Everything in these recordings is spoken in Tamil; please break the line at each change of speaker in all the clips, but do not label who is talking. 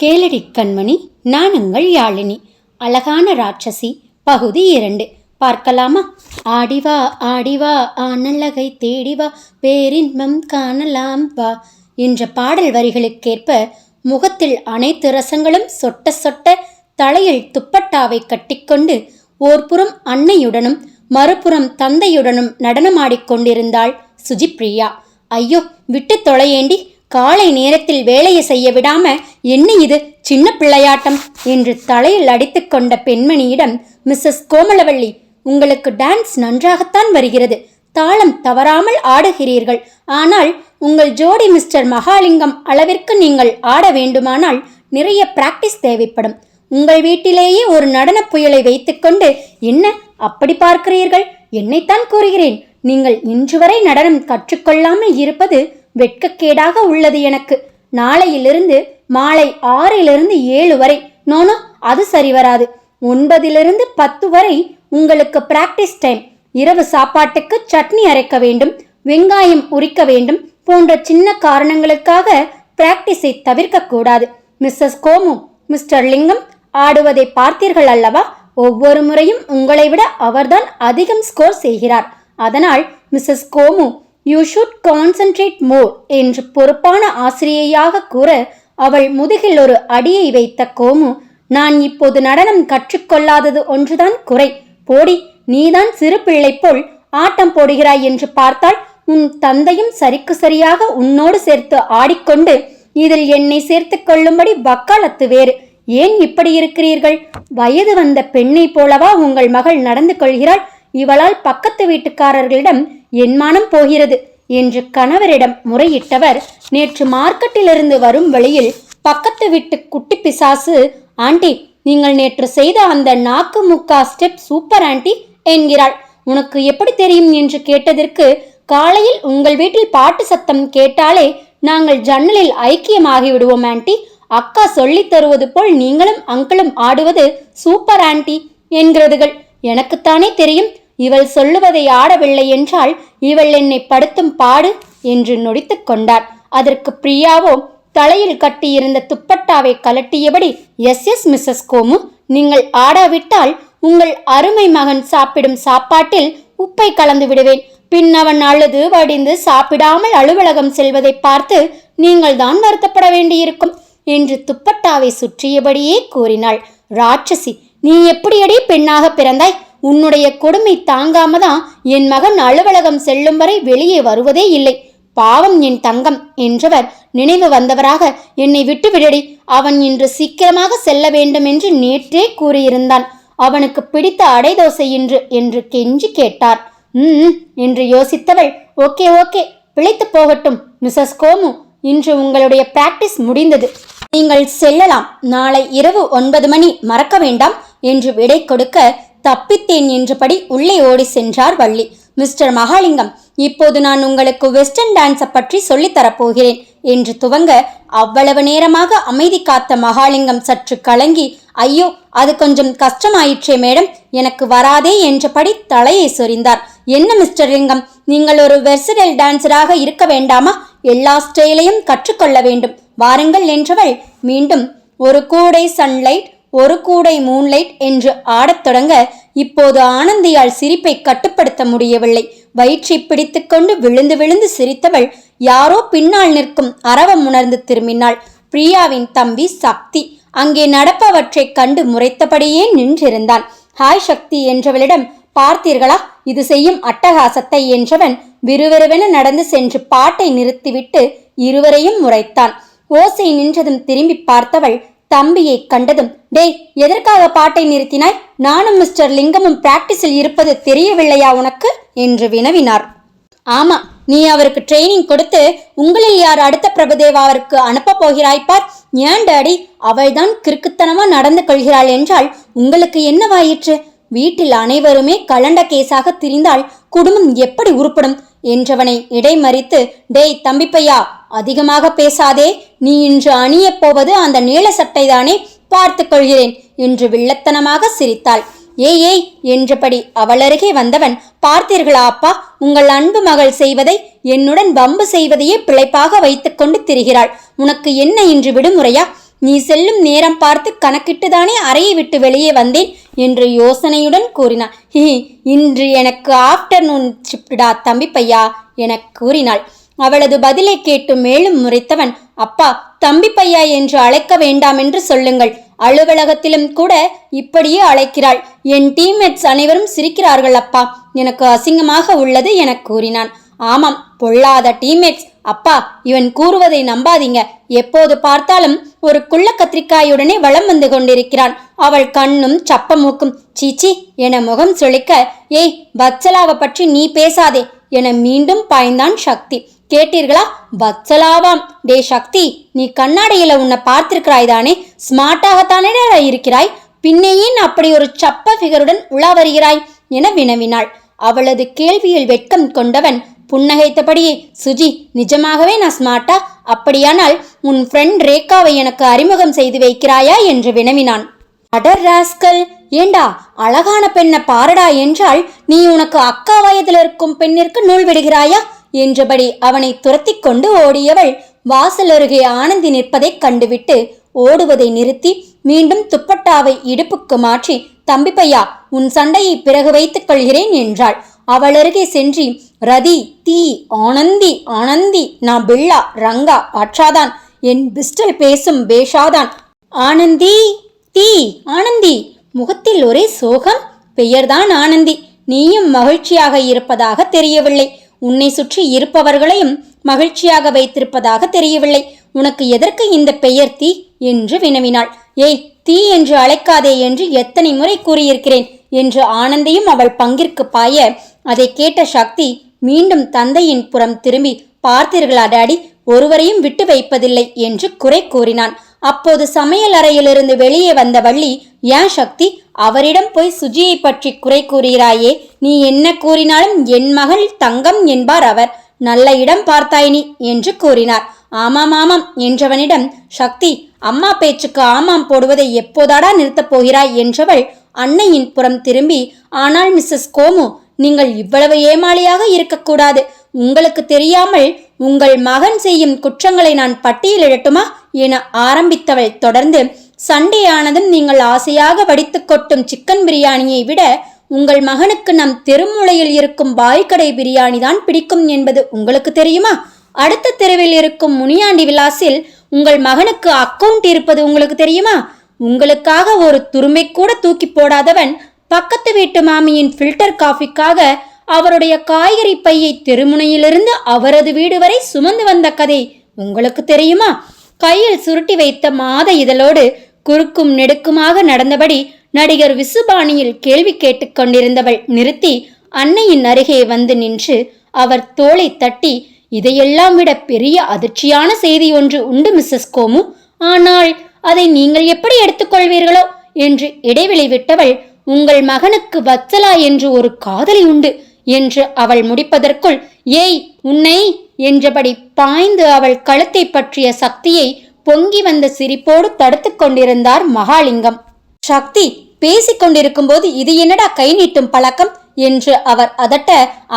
கேளடி கண்மணி, நானுங்கள் யாழினி. அழகான ராட்சசி பகுதி 2 பார்க்கலாமா? ஆடிவா ஆடிவா ஆனழகை தேடிவா பேரின்பம் காணலாம் வா என்ற பாடல் வரிகளுக்கேற்ப முகத்தில் அனைத்து ரசங்களும் சொட்ட சொட்ட தலையில் துப்பட்டாவை கட்டிக்கொண்டு ஓர்புறம் அன்னையுடனும் மறுபுறம் தந்தையுடனும் நடனமாடிக்கொண்டிருந்தாள் சுஜிப்ரியா. ஐயோ, விட்டு தொலையேண்டி, காலை நேரத்தில் வேலையை செய்ய விடாம என்ன இது சின்ன பிள்ளையாட்டம் என்று தலையில் அடித்து கொண்ட பெண்மணியிடம், மிஸ்ஸஸ் கோமலவள்ளி, உங்களுக்கு டான்ஸ் நன்றாகத்தான் வருகிறது, தாளம் தவறாமல் ஆடுகிறீர்கள். ஆனால் உங்கள் ஜோடி மிஸ்டர் மகாலிங்கம் அளவிற்கு நீங்கள் ஆட வேண்டுமானால் நிறைய பிராக்டிஸ் தேவைப்படும். உங்கள் வீட்டிலேயே ஒரு நடன புயலை வைத்துக்கொண்டு என்ன அப்படி பார்க்கிறீர்கள்? என்னைத்தான் கூறுகிறேன். நீங்கள் இன்று வரை நடனம் கற்றுக்கொள்ளாமல் இருப்பது வெட்கக்கேடாக உள்ளது எனக்கு. நாளையிலிருந்து மாலை 6 to 7 வரை, நோனோ, அது சரி வராது. 9 to 10 வரை உங்களுக்கு பிராக்டிஸ் டைம். இரவு சாப்பாட்டுக்கு சட்னி அரைக்க வேண்டும், வெங்காயம் உரிக்க வேண்டும் போன்ற சின்ன காரணங்களுக்காக பிராக்டிஸை தவிர்க்க கூடாது. மிஸ்ஸஸ் கோமு, மிஸ்டர் லிங்கம் ஆடுவதை பார்த்தீர்கள் அல்லவா? ஒவ்வொரு முறையும் உங்களை விட அவர்தான் அதிகம் ஸ்கோர் செய்கிறார். அதனால் Mrs Komu, you should concentrate more என்று பொறுப்பான ஆசிரியையாக கூற அவள் முதுகில் ஒரு அடியை வைத்த கோமு, நான் இப்போது நடனம் கற்றுக்கொள்ளாதது ஒன்றுதான் குறை. போடி, நீதான் சிறு பிள்ளை போல் ஆட்டம் போடுகிறாய் என்று பார்த்தால் உன் தந்தையும் சரிக்கு சரியாக உன்னோடு சேர்த்து ஆடிக்கொண்டு இதில் என்னை சேர்த்து கொள்ளும்படி வக்காலத்து வேறு. ஏன் இப்படி இருக்கிறீர்கள்? வயது வந்த பெண்ணை போலவா உங்கள் மகள் நடந்து கொள்கிறாள்? இவளால் பக்கத்து வீட்டுக்காரர்களிடம் என் மானம் போகிறது என்று கணவரிடம் முறையிட்டவர், நேற்று மார்க்கெட்டிலிருந்து வரும் வழியில் பக்கத்து வீட்டு குட்டி பிசாசு, ஆண்டி, நீங்கள் நேற்று செய்த அந்த நாக்கு முக்கா ஸ்டெப் சூப்பர் ஆண்டி என்கிறாள். உனக்கு எப்படி தெரியும் என்று கேட்டதற்கு, காலையில் உங்கள் வீட்டில் பாட்டு சத்தம் கேட்டாலே நாங்கள் ஜன்னலில் ஐக்கியமாகி விடுவோம் ஆண்டி. அக்கா சொல்லி தருவது போல் நீங்களும் அங்கிளும் ஆடுவது சூப்பர் ஆண்டி என்கிறதுகள். எனக்குத்தானே தெரியும். இவள் சொல்லுவதை ஆடவில்லை என்றால் இவள் என்னை படுத்தும் பாடு என்று நொடித்து கொண்டார். அதற்கு பிரியாவோ தலையில் கட்டியிருந்த துப்பட்டாவை கலட்டியபடி, எஸ் எஸ் மிஸ்ஸஸ் கோமு, நீங்கள் ஆடாவிட்டால் உங்கள் அருமை மகன் சாப்பிடும் சாப்பாட்டில் உப்பை கலந்து விடுவேன். பின் அவன் அழுது வடிந்து சாப்பிடாமல் அலுவலகம் செல்வதை பார்த்து நீங்கள் தான் வருத்தப்பட வேண்டியிருக்கும் என்று துப்பட்டாவை சுற்றியபடியே கூறினாள். ராட்சசி, நீ எப்படியடி பெண்ணாக பிறந்தாய்? உன்னுடைய கொடுமை தாங்காமதான் என் மகன் அலுவலகம் செல்லும் வரை வெளியே வருவதே இல்லை. பாவம் என் தங்கம் என்றவர் நினைவு வந்தவராக, என்னை விட்டு விடடி, அவன் இன்று சீக்கிரமாக செல்ல வேண்டும் என்று நேற்றே கூறியிருந்தான். அவனுக்கு பிடித்த அடைதோசை இன்று என்று கெஞ்சி கேட்டார். என்று யோசித்தவள், ஓகே ஓகே, பிழைத்து போகட்டும் மிஸ்ஸஸ் கோமு, இன்று உங்களுடைய பிராக்டிஸ் முடிந்தது, நீங்கள் செல்லலாம். நாளை இரவு 9 மணி, மறக்க வேண்டாம் என்று விடை கொடுக்க தப்பித்தேன் என்றபடி உள்ளே ஓடி சென்றார் வள்ளி. மிஸ்டர் மகாலிங்கம், இப்போது நான் உங்களுக்கு வெஸ்டர்ன் டான்ஸை பற்றி சொல்லித்தரப்போகிறேன் என்று துவங்க, அவ்வளவு நேரமாக அமைதி காத்த மகாலிங்கம் சற்று கலங்கி, ஐயோ, அது கொஞ்சம் கஷ்டமாயிற்றே மேடம், எனக்கு வராதே என்றபடி தலையை சொரிந்தார். என்ன மிஸ்டர் லிங்கம், நீங்கள் ஒரு வெர்சடைல் டான்ஸராக இருக்க வேண்டாமா? எல்லா ஸ்டைலையும் கற்றுக்கொள்ள வேண்டும், வாருங்கள் என்றவள் மீண்டும் ஒரு கூடை சன்லைட், ஒரு கூடை மூன்லைட் என்று ஆடத் தொடங்க, இப்போது ஆனந்தியால் சிரிப்பை கட்டுப்படுத்த முடியவில்லை. வயிற்றை பிடித்து கொண்டு விழுந்து விழுந்து சிரித்தவள் யாரோ பின்னால் நிற்கும் அரவம் உணர்ந்து திரும்பினாள். பிரியாவின் தம்பி சக்தி அங்கே நடப்பவற்றை கண்டு முறைத்தபடியே நின்றிருந்தான். ஹாய் சக்தி என்றவளிடம், பார்த்தீர்களா இது செய்யும் அட்டகாசத்தை என்றவன் விறுவிறுவென நடந்து சென்று பாட்டை நிறுத்திவிட்டு இருவரையும் முறைத்தான். ஓசை நின்றதும் திரும்பி பார்த்தவள் தம்பியை கண்டதும், டேய், எதற்காக பாட்டை நிறுத்தினாய்? நானும் மிஸ்டர் லிங்கமும் பிராக்டிஸில் இருப்பது தெரியவில்லையா உனக்கு என்று வினவினார். ஆமா, நீ அவருக்கு ட்ரைனிங் கொடுத்து உங்களில் யார் அடுத்த பிரபுதேவாவிற்கு அனுப்ப போகிறாய்ப்பார். ஏன் டாடி, அவள்தான் கிறுக்குத்தனமா நடந்து கொள்கிறாள் என்றால் உங்களுக்கு என்னவாயிற்று? வீட்டில் அனைவருமே கலண்ட கேஸாக திரிந்தால் குடும்பம் எப்படி உருப்படும் என்றவனை இடைமறித்து, டேய் தம்பிப்பையா, அதிகமாக பேசாதே, நீ இன்று அணிய போவது அந்த நீல சட்டை தானே, பார்த்து கொள்கிறேன் என்று வில்லத்தனமாக சிரித்தாள். ஏய் ஏய் என்றபடி அவளருகே வந்தவன், பார்த்தீர்களா அப்பா, உங்கள் அன்பு மகள் செய்வதை? என்னுடன் வம்பு செய்வதையே பிழைப்பாக வைத்துக்கொண்டு திரிகிறாள். உனக்கு என்ன இன்று விடுமுறையா? நீ செல்லும் நேரம் பார்த்து கணக்கிட்டுதானே அறையை விட்டு வெளியே வந்தேன் என்று யோசனையுடன் கூறினாள். இன்று எனக்கு ஆஃப்டர்நூன் ஷிப்டா தம்பி பையா என கூறினாள். அவளது பதிலை கேட்டு மேலும் முறைத்தவன், அப்பா, தம்பி பையா என்று அழைக்க வேண்டாம் என்று சொல்லுங்கள். அலுவலகத்திலும் கூட இப்படியே அழைக்கிறாள். என் டீம்மேட்ஸ் அனைவரும் சிரிக்கிறார்கள் அப்பா. எனக்கு அசிங்கமாக உள்ளது என கூறினான். ஆமாம், பொல்லாத டீம்மேட்ஸ். அப்பா, இவன் கூறுவதை நம்பாதீங்க. எப்போது பார்த்தாலும் ஒரு குள்ள கத்திரிக்காயுடனே வலம் வந்து கொண்டிருக்கிறான். அவள் கண்ணும் சப்ப மூக்கும். சீச்சி என முகம் சுளிக்க, ஏய் வத்சலாவை பற்றி நீ பேசாதே என மீண்டும் பாய்ந்தான் சக்தி. கேட்டீர்களா? வத்சலாவாம். டே சக்தி, நீ கண்ணாடியில உன்னை பார்த்திருக்கிறாய் தானே? ஸ்மார்ட்டாகத்தானே இருக்கிறாய், பின்னேயின் அப்படி ஒரு சப்ப ஃபிகருடன் உலா வருகிறாய் என வினவினாள். அவளது கேள்வியில் வெட்கம் கொண்டவன் புன்னகைத்தபடியே, சுஜி, நிஜமாகவே நான் ஸ்மார்ட்டா? அப்படியானால் உன் ஃப்ரெண்ட் ரேகாவை எனக்கு அறிமுகம் செய்து வைக்கிறாயா என்று வினவினான். அடர் ராஸ்கல், ஏண்டா அழகான பெண்ணை பாரடா என்றால் நீ உனக்கு அக்கா வயதில் இருக்கும் பெண்ணிற்கு நூல் விடுகிறாயா என்றபடி அவனை துரத்தி கொண்டு ஓடியவள் வாசல் அருகே ஆனந்தி நிற்பதை கண்டுவிட்டு ஓடுவதை நிறுத்தி மீண்டும் துப்பட்டாவை இடுப்புக்கு மாற்றி, தம்பி பையா, உன் சண்டையை பிறகு வைத்துக் கொள்கிறேன் என்றாள். அவள் அருகே சென்று, ரதி, தீ, ஆனந்தி, ஆனந்தி, நான் பில்லா, ரங்கா, அற்றாதான், என் பிஸ்டல் பேசும் பேஷாதான், ஆனந்தி, தீ, ஆனந்தி. முகத்தில் ஒரே சோகம். பெயர்தான் ஆனந்தி. நீயும் மகிழ்ச்சியாக இருப்பதாக தெரியவில்லை. உன்னை சுற்றி இருப்பவர்களையும் மகிழ்ச்சியாக வைத்திருப்பதாக தெரியவில்லை. உனக்கு எதற்கு இந்த பெயர் தீ என்று வினவினாள். ஏய், தீ என்று அழைக்காதே என்று எத்தனை முறை கூறியிருக்கிறேன் என்று ஆனந்தியும் அவள் பங்கிற்கு பாய, அதை கேட்ட சக்தி மீண்டும் தந்தையின் புறம் திரும்பி, பார்த்தீர்களா டாடி, ஒருவரையும் விட்டு வைப்பதில்லை என்று குறை கூறினான். அப்போது சமையல் அறையிலிருந்து வெளியே வந்த வள்ளி, ஏன் சக்தி, அவரிடம் போய் சுஜியை பற்றி குறை கூறுகிறாயே? நீ என்ன கூறினாலும் என் மகள் தங்கம் என்பார் அவர். நல்ல இடம் பார்த்தாய் நீ என்று கூறினார். ஆமாம் ஆமாம் என்றவனிடம், சக்தி, அம்மா பேச்சுக்கு ஆமாம் போடுவதை எப்போதாடா நிறுத்தப் போகிறாய் என்றவள் அன்னையின் புறம் திரும்பி, ஆனால் மிஸ்ஸஸ் கோமு, நீங்கள் இவ்வளவு ஏமாளியாக இருக்கக்கூடாது. உங்களுக்கு தெரியாமல் உங்கள் மகன் செய்யும் குற்றங்களை நான் பட்டியலிடட்டுமா என ஆரம்பித்தவள் தொடர்ந்து, சண்டே ஆனதும் நீங்கள் ஆசையாக வடித்து கொட்டும் சிக்கன் பிரியாணியை விட உங்கள் மகனுக்கு நம் தெருமுளையில் இருக்கும் பாய்கடை பிரியாணி தான் பிடிக்கும் என்பது உங்களுக்கு தெரியுமா? அடுத்த தெருவில் இருக்கும் முனியாண்டி விலாசில் உங்கள் மகனுக்கு அக்கவுண்ட் இருப்பது உங்களுக்கு தெரியுமா? உங்களுக்காக ஒரு துரும்பை கூட தூக்கி போடாதவன் பக்கத்து வீட்டு மாமியின் ஃபில்டர் காஃபிக்காக அவருடைய காய்கறி பையை தெருமுனையிலிருந்து அவரது வீடு வரை சுமந்து வந்த கதை உங்களுக்கு தெரியுமா? கையில் சுருட்டி வைத்த மாத இதழோடு குறுக்கும் நெடுக்குமாக நடந்தபடி நடிகர் விசுபாணியில் கேள்வி கேட்டுக்கொண்டிருந்தவள் நிறுத்தி அன்னையின் அருகே வந்து நின்று அவர் தோளை தட்டி, இதையெல்லாம் விட பெரிய அதிர்ச்சியான செய்தி ஒன்று உண்டு மிஸ்ஸஸ் கோமு. ஆனால் அதை நீங்கள் எப்படி எடுத்துக்கொள்வீர்களோ என்று இடைவெளி விட்டவள், உங்கள் மகனுக்கு வத்சலா என்று ஒரு காதலி உண்டு என்று அவள் முடிப்பதற்குள், ஏய் உன்னை என்றபடி பாய்ந்து அவள் கழுத்தை பற்றிய சக்தியை பொங்கி வந்த சிரிப்போடு தடுத்து கொண்டிருந்தார் மகாலிங்கம். சக்தி பேசிக்கொண்டிருக்கும் போது இது என்னடா கை நீட்டும் பழக்கம் என்று அவர் அதட்ட,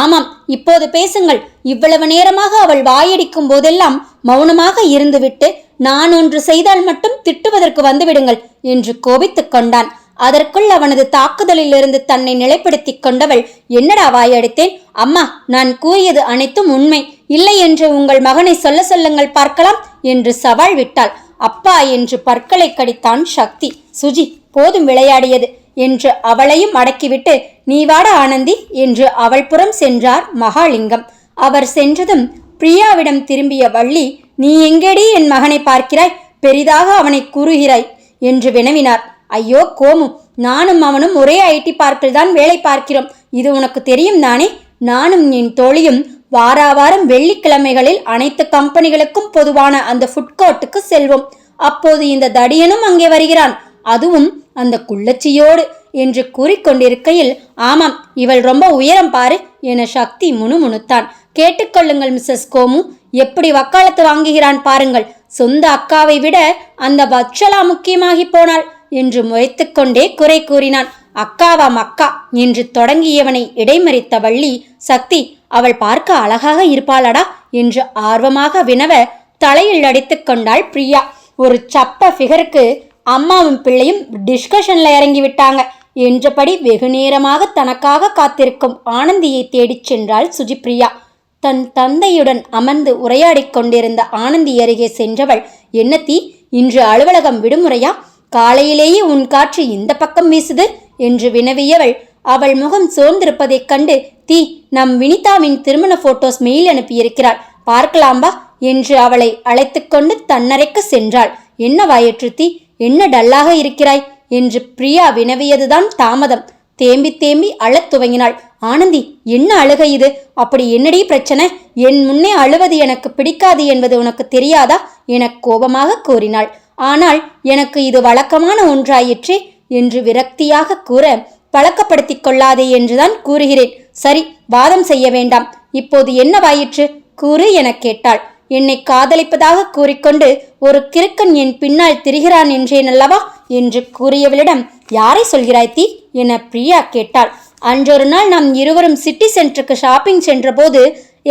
ஆமாம், இப்போது பேசுங்கள். இவ்வளவு நேரமாக அவள் வாயடிக்கும் போதெல்லாம் மௌனமாக இருந்துவிட்டு நான் ஒன்று செய்தால் மட்டும் திட்டுவதற்கு வந்துவிடுங்கள் என்று கோபித்துக் கொண்டான். அதற்குள் அவனது தாக்குதலிலிருந்து தன்னை நிலைப்படுத்தி கொண்டவள், என்னடா வாயடித்தேன்? அம்மா, நான் கூறியது அனைத்தும் உண்மை. இல்லை என்று உங்கள் மகனை சொல்ல சொல்லுங்கள் பார்க்கலாம் என்று சவால் விட்டாள். அப்பா என்று பற்களை கடித்தான் சக்தி. சுஜி, போதும் விளையாடியது என்று அவளையும் அடக்கிவிட்டு, நீ வாட ஆனந்தி என்று அவள் புறம் சென்றார் மகாலிங்கம். அவர் சென்றதும் பிரியாவிடம் திரும்பிய வள்ளி, நீ எங்கேடி என் மகனை பார்க்கிறாய்? பெரிதாக அவனை கூறுகிறாய் என்று வினவினார். ஐயோ கோமு, நானும் அவனும் ஒரே ஐடி பார்க்கில் தான் வேலை பார்க்கிறோம். இது உனக்கு தெரியும் தானே? நானும் என் தோழியும் வாராவாரம் வெள்ளிக்கிழமைகளில் அனைத்து கம்பெனிகளுக்கும் பொதுவான அந்த ஃபுட்கோர்ட்டுக்கு செல்வோம். அப்போது இந்த தடியனும் அங்கே வருகிறான், அதுவும் அந்த குள்ளச்சியோடு என்று கூறிக்கொண்டிருக்கையில், ஆமாம், இவள் ரொம்ப உயரம் பாரு என சக்தி முணுமுணுத்தான். கேட்டுக்கொள்ளுங்கள் மிஸ்ஸஸ் கோமு, எப்படி வக்காலத்து வாங்குகிறான் பாருங்கள். சொந்த அக்காவை விட அந்த வத்சலா முக்கியமாகி போனாள் என்று முறைத்துக்கொண்டே குறை கூறினான். அக்காவாம் அக்கா என்று தொடங்கியவனை இடைமறித்த வள்ளி, சக்தி, அவள் பார்க்க அழகாக இருப்பாளடா என்று ஆர்வமாக வினவ தலையில் அடித்து கொண்டாள் பிரியா. ஒரு சப்ப ஃபிகருக்கு அம்மாவும் பிள்ளையும் டிஸ்கஷன்ல இறங்கி விட்டாங்க என்றபடி வெகு நேரமாக தனக்காக காத்திருக்கும் ஆனந்தியை தேடிச் சென்றாள் சுஜிப்ரியா. தன் தந்தையுடன் அமர்ந்து உரையாடிக் கொண்டிருந்த ஆனந்தி அருகே சென்றவள், என்னத்தி, இன்று அலுவலகம் விடுமுறையா? காலையிலேயே உன் காற்று இந்த பக்கம் வீசுது என்று வினவியவள் அவள் முகம் சோர்ந்திருப்பதைக் கண்டு, தீ, நம் வினிதாவின் திருமண போட்டோஸ் மெயில் அனுப்பியிருக்கிறாள், பார்க்கலாம்பா என்று அவளை அழைத்து கொண்டு தன்னறைக்கு சென்றாள். என்ன வாயிற்று தீ, என்ன டல்லாக இருக்கிறாய் என்று பிரியா வினவியதுதான் தாமதம். தேம்பி தேம்பி அழத் துவங்கினாள். ஆனந்தி, என்ன அழுகை இது? அப்படி என்னடி பிரச்சனை? என் முன்னே அழுவது எனக்கு பிடிக்காது என்பது உனக்கு தெரியாதா என கோபமாக கூறினாள். ஆனால் எனக்கு இது வழக்கமான ஒன்றாயிற்றே என்று விரக்தியாக கூற, பழக்கப்படுத்திக் கொள்ளாதே என்றுதான் கூறுகிறேன். சரி, வாதம் செய்ய வேண்டாம். இப்போது என்னவாயிற்று கூறு என கேட்டாள். என்னை காதலிப்பதாக கூறிக்கொண்டு ஒரு கிறுக்கன் என் பின்னால் திரிகிறான் என்றேன் அல்லவா என்று கூறியவளிடம், யாரை சொல்கிறாய் தீ என பிரியா கேட்டாள். அன்றொரு நாள் நாம் இருவரும் சிட்டி சென்டருக்கு ஷாப்பிங் சென்றபோது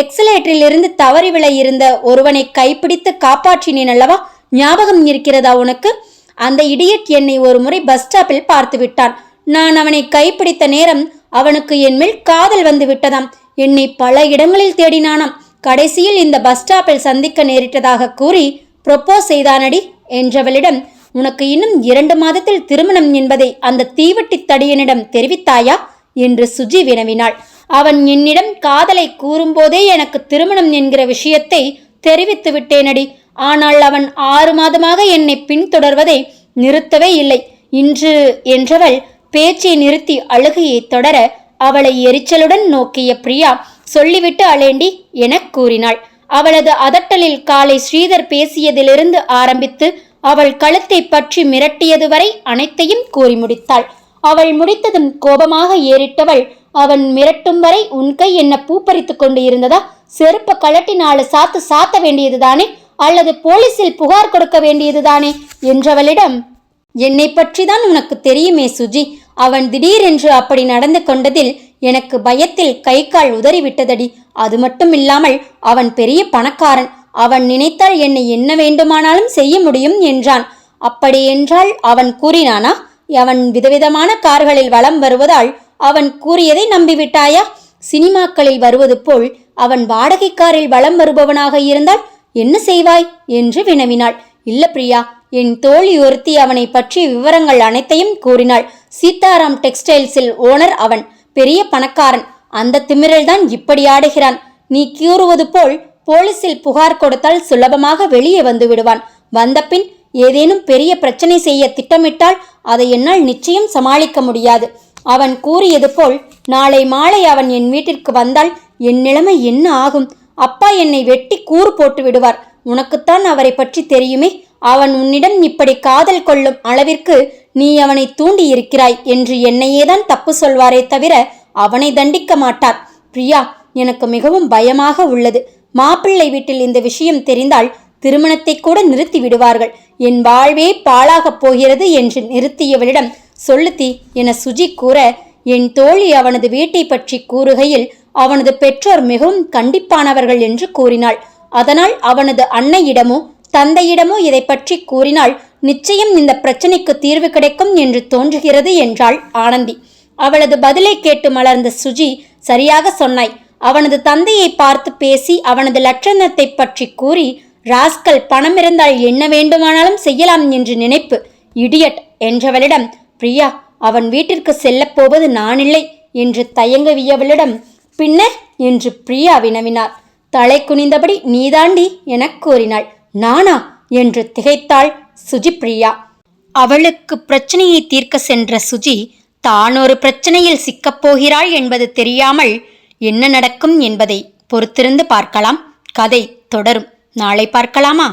எக்ஸலேட்டரில் இருந்து தவறி விழ இருந்த ஒருவனை கைப்பிடித்து காப்பாற்றினேன் அல்லவா, ஞாபகம் இருக்கிறதா உனக்கு? அந்த இடியட் என்னை ஒரு முறை பஸ் ஸ்டாப்பில் பார்த்து விட்டான். நான் அவனை கைப்பிடித்த நேரம் அவனுக்கு என் மேல் காதல் வந்து விட்டதாம். என்னை பல இடங்களில் தேடினானாம். கடைசியில் இந்த பஸ் ஸ்டாப்பில் சந்திக்க நேரிட்டதாக கூறி ப்ரொப்போஸ் செய்தானடி என்றவளிடம், உனக்கு இன்னும் 2 மாதத்தில் திருமணம் என்பதை அந்த தீவட்டி தடியனிடம் தெரிவித்தாயா என்று சுஜி வினவினாள். அவன் என்னிடம் காதலை கூறும்போதே எனக்கு திருமணம் என்கிற விஷயத்தை தெரிவித்து விட்டேனடி. ஆனால் அவன் 6 மாதமாக என்னை பின்தொடர்வதை நிறுத்தவே இல்லை. இன்று என்றவள் பேச்சை நிறுத்தி அழுகையை தொடர, அவளை எரிச்சலுடன் நோக்கிய பிரியா, சொல்லிவிட்டு அலேண்டி என கூறினாள். அவளது அதட்டலில் காலை ஸ்ரீதர் பேசியதிலிருந்து ஆரம்பித்து அவள் கழுத்தை பற்றி மிரட்டியது வரை அனைத்தையும் கூறி முடித்தாள். அவள் முடித்ததும் கோபமாக ஏறிட்டவள், அவன் மிரட்டும் வரை உன் கை என்ன பூப்பறித்து கொண்டு இருந்ததா? செருப்ப கலட்டி 4 சாத்து சாத்த வேண்டியதுதானே, அல்லது போலீசில் புகார் கொடுக்க வேண்டியதுதானே என்றவளிடம், என்னை பற்றிதான் உனக்கு தெரியுமே சுஜி. அவன் திடீரென்று அப்படி நடந்து கொண்டதில் எனக்கு பயத்தில் கை கால் உதறிவிட்டதடி. அது மட்டும் இல்லாமல் அவன் பெரிய பணக்காரன். அவன் நினைத்தால் என்னை என்ன வேண்டுமானாலும் செய்ய முடியும் என்றான். அப்படி என்றால் அவன் கூறினானா? அவன் விதவிதமான கார்களில் வலம் வருவதால் அவன் கூறியதை நம்பிவிட்டாயா? சினிமாக்களில் வருவது போல் அவன் வாடகை காரில் வலம் வருபவனாக இருந்தால் என்ன செய்வாய் என்று வினவினாள். இல்ல பிரியா, என் தோழி ஒருத்தி அவனை பற்றிய விவரங்கள் அனைத்தையும் கூறினாள். சீதாராம் டெக்ஸ்டைல்ஸில் ஓனர் அவன், பெரிய பணக்காரன். அந்த திமிரில்தான் இப்படி ஆடுகிறான். நீ கூறுவது போல் போலீசில் புகார் கொடுத்தால் சுலபமாக வெளியே வந்து விடுவான். வந்தபின் ஏதேனும் பெரிய பிரச்சனை செய்ய திட்டமிட்டால் அதை என்னால் நிச்சயம் சமாளிக்க முடியாது. அவன் கூறியது போல் நாளை மாலை அவன் என் வீட்டிற்கு வந்தால் என் நிலைமை என்ன ஆகும்? அப்பா என்னை வெட்டி கூறு போட்டு விடுவார். உனக்குத்தான் அவரை பற்றி தெரியுமே. அவன் உன்னிடம் இப்படி காதல் கொள்ளும் அளவிற்கு நீ அவனை தூண்டி இருக்கிறாய் என்று என்னையேதான் தப்பு சொல்வாரே தவிர அவனை தண்டிக்க மாட்டார். பிரியா, எனக்கு மிகவும் பயமாக உள்ளது. மாப்பிள்ளை வீட்டில் இந்த விஷயம் தெரிந்தால் திருமணத்தை கூட நிறுத்தி விடுவார்கள். என் வாழ்வே பாழாகப் போகிறது என்று நிறுத்தியவளிடம், சொல்லுத்தி என சுஜி கூற, என் தோழி அவனது வீட்டை பற்றி கூறுகையில் அவனது பெற்றோர் மிகவும் கண்டிப்பானவர்கள் என்று கூறினாள். அதனால் அவனது அன்னையிடமோ தந்தையிடமோ இதை பற்றி கூறினால் நிச்சயம் இந்த பிரச்சனைக்கு தீர்வு கிடைக்கும் என்று தோன்றுகிறது என்றாள் ஆனந்தி. அவளது பதிலை கேட்டு மலர்ந்த சுஜி, சரியாக சொன்னாய். அவனது தந்தையை பார்த்து பேசி அவனது லட்சணத்தை பற்றி கூறி, ராஸ்கல் பணம் இருந்தால் என்ன வேண்டுமானாலும் செய்யலாம் என்று நினைப்பு, இடியட் என்றவளிடம், பிரியா, அவன் வீட்டிற்கு செல்லப் போவது நானில்லை என்று தயங்குவியவளிடம், பின்ன என்று பிரியா வினவினார். தலை குனிந்தபடி நீதாண்டி என கூறினாள். நானா என்று திகைத்தாள் சுஜிப்ரியா. அவளுக்கு பிரச்சனையை தீர்க்க சென்ற சுஜி தான் ஒரு பிரச்சனையில் சிக்கப்போகிறாள் என்பது தெரியாமல் என்ன நடக்கும் என்பதை பொறுத்திருந்து பார்க்கலாம். கதை தொடரும். நாளை பார்க்கலாமா?